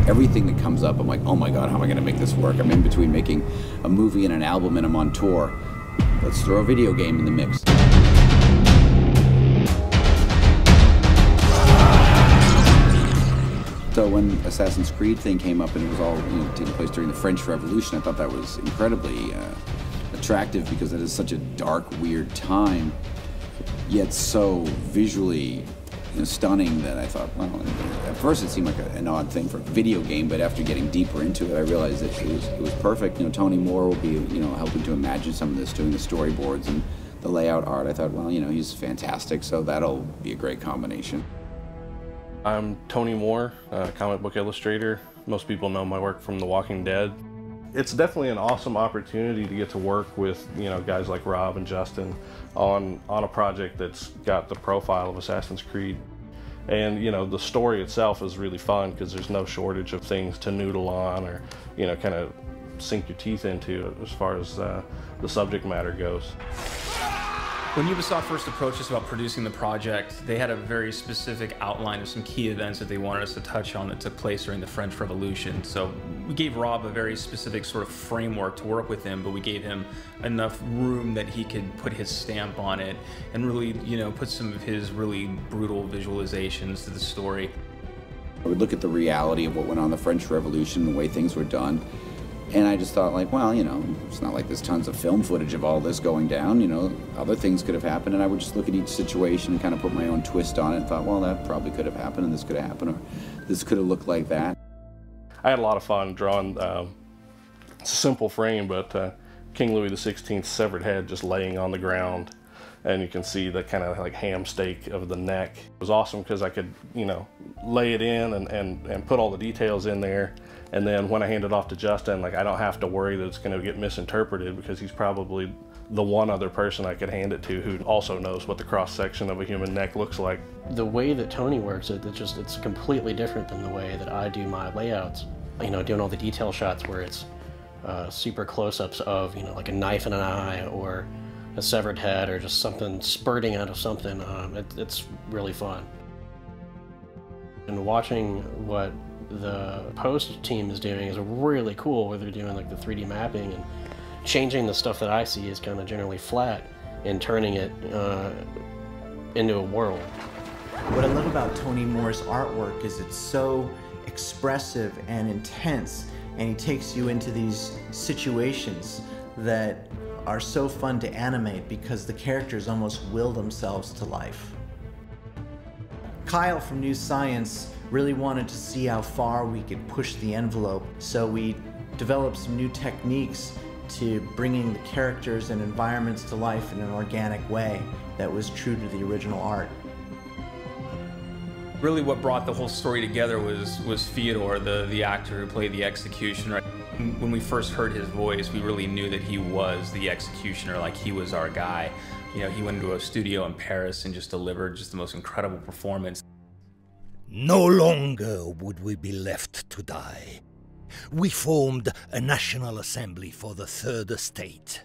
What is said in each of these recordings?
everything that comes up, I'm like, oh my God, how am I going to make this work? I'm in between making a movie and an album, and I'm on tour. Let's throw a video game in the mix. So when Assassin's Creed thing came up and it was all taking place during the French Revolution, I thought that was incredibly attractive because it is such a dark, weird time, yet so visually stunning that I thought, well, at first it seemed like an odd thing for a video game, but after getting deeper into it, I realized that it was perfect. Tony Moore will be helping to imagine some of this, doing the storyboards and the layout art. I thought, well, he's fantastic, so that'll be a great combination. I'm Tony Moore, comic book illustrator. Most people know my work from The Walking Dead. It's definitely an awesome opportunity to get to work with guys like Rob and Justin on a project that's got the profile of Assassin's Creed. And the story itself is really fun because there's no shortage of things to noodle on or kind of sink your teeth into as far as the subject matter goes. When Ubisoft first approached us about producing the project, they had a very specific outline of some key events that they wanted us to touch on that took place during the French Revolution. So we gave Rob a very specific sort of framework to work with him, but we gave him enough room that he could put his stamp on it and really, put some of his really brutal visualizations to the story. I would look at the reality of what went on in the French Revolution, the way things were done, and I just thought, like, well, it's not like there's tons of film footage of all this going down, other things could have happened, and I would just look at each situation and kind of put my own twist on it and thought, well, that probably could have happened, and this could have happened, or this could have looked like that. I had a lot of fun drawing a simple frame, but King Louis XVI's severed head just laying on the ground, and you can see the kind of like ham steak of the neck. It was awesome because I could, lay it in and put all the details in there. And then when I hand it off to Justin, I don't have to worry that it's going to get misinterpreted because he's probably the one other person I could hand it to who also knows what the cross-section of a human neck looks like. The way that Tony works, it's completely different than the way that I do my layouts. Doing all the detail shots where it's super close-ups of, like a knife in an eye or a severed head or just something spurting out of something. It's really fun. And watching what the post team is doing is really cool, where they're doing like the 3D mapping and changing the stuff that I see is kind of generally flat and turning it into a world. What I love about Tony Moore's artwork is it's so expressive and intense, and he takes you into these situations that are so fun to animate because the characters almost will themselves to life. Kyle from New Science really wanted to see how far we could push the envelope, so we developed some new techniques to bringing the characters and environments to life in an organic way that was true to the original art. Really what brought the whole story together was Fyodor, the actor who played the executioner. When we first heard his voice, we really knew that he was the executioner, like he was our guy. He went into a studio in Paris and just delivered just the most incredible performance. No longer would we be left to die. We formed a National Assembly for the Third Estate.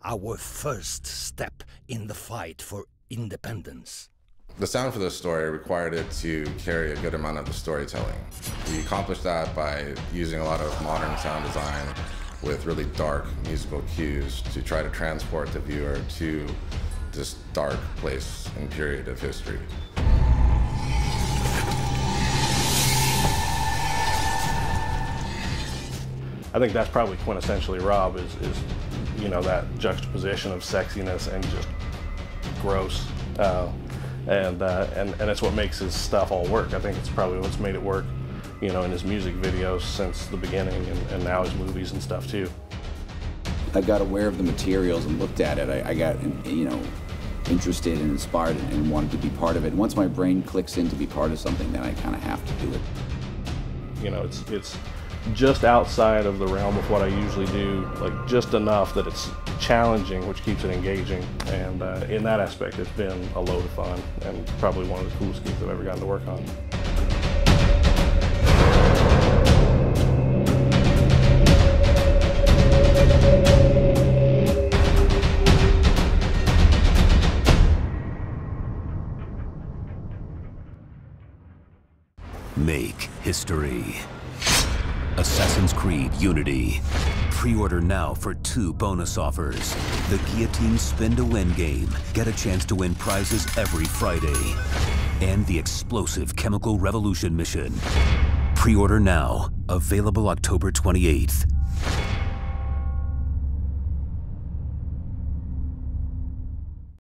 Our first step in the fight for independence. The sound for this story required it to carry a good amount of the storytelling. We accomplished that by using a lot of modern sound design with really dark musical cues to try to transport the viewer to this dark place and period of history. I think that's probably quintessentially Rob is that juxtaposition of sexiness and just gross. And it's what makes his stuff all work. I think it's probably what's made it work, in his music videos since the beginning, and now his movies and stuff too. I got aware of the materials and looked at it. I got, interested and inspired and wanted to be part of it. And once my brain clicks in to be part of something, then I kind of have to do it. It's just outside of the realm of what I usually do, like just enough that it's challenging, which keeps it engaging. And in that aspect, it's been a load of fun and probably one of the coolest games I've ever gotten to work on. Make history. Assassin's Creed Unity. Pre-order now for 2 bonus offers. The Guillotine Spin to Win game. Get a chance to win prizes every Friday. And the explosive Chemical Revolution mission. Pre-order now. Available October 28th.